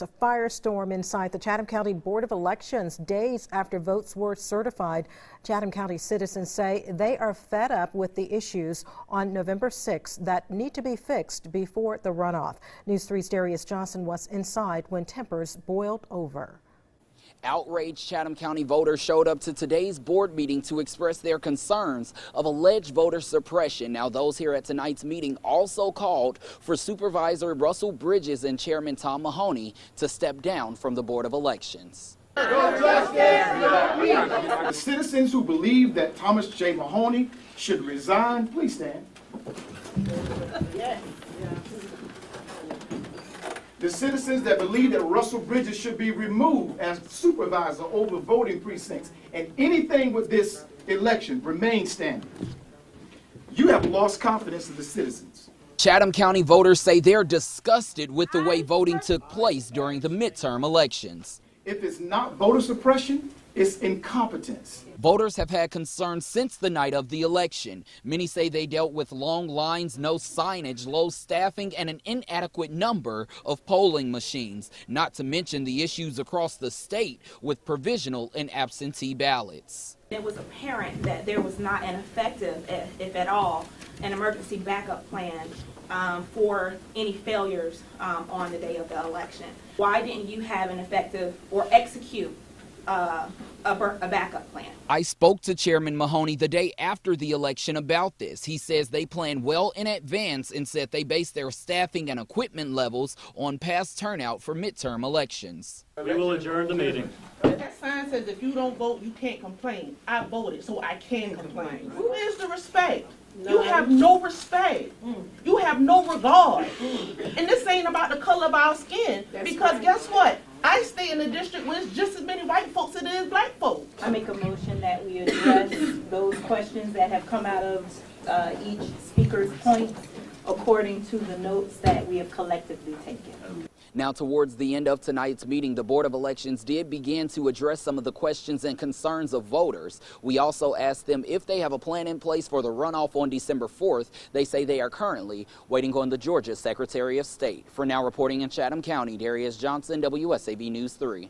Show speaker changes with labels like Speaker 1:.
Speaker 1: A firestorm inside the Chatham County Board of Elections days after votes were certified. Chatham County citizens say they are fed up with the issues on November 6th that need to be fixed before the runoff. News 3's Darius Johnson was inside when tempers boiled over.
Speaker 2: Outraged Chatham County voters showed up to today's board meeting to express their concerns of alleged voter suppression. Now, those here at tonight's meeting also called for Supervisor Russell Bridges and Chairman Tom Mahoney to step down from the Board of Elections.
Speaker 3: The citizens who believe that Thomas J. Mahoney should resign, please stand. Yes. The citizens that believe that Russell Bridges should be removed as supervisor over voting precincts and anything with this election remain standing. You have lost confidence in the citizens.
Speaker 2: Chatham County voters say they're disgusted with the way voting took place during the midterm elections.
Speaker 3: If it's not voter suppression, it's incompetence.
Speaker 2: Voters have had concerns since the night of the election. Many say they dealt with long lines, no signage, low staffing, and an inadequate number of polling machines, not to mention the issues across the state with provisional and absentee ballots.
Speaker 4: It was apparent that there was not an effective, if at all, an emergency backup plan for any failures on the day of the election. Why didn't you have an effective or execute a backup plan?
Speaker 2: I spoke to Chairman Mahoney the day after the election about this. He says they planned well in advance and said they based their staffing and equipment levels on past turnout for midterm elections.
Speaker 5: We will adjourn the meeting.
Speaker 6: That sign says if you don't vote, you can't complain. I voted, so I can complain. Where's the respect? You have no respect. You have no regard. And this ain't about the color of our skin. Because guess what? I stay in a district where it's just as many white folks as it is black folks.
Speaker 4: I make a motion that we address those questions that have come out of each speaker's points according to the notes that we have collectively taken.
Speaker 2: Now, towards the end of tonight's meeting, the Board of Elections did begin to address some of the questions and concerns of voters. We also asked them if they have a plan in place for the runoff on December 4th. They say they are currently waiting on the Georgia Secretary of State. For now, reporting in Chatham County, Darius Johnson, WSAB News 3.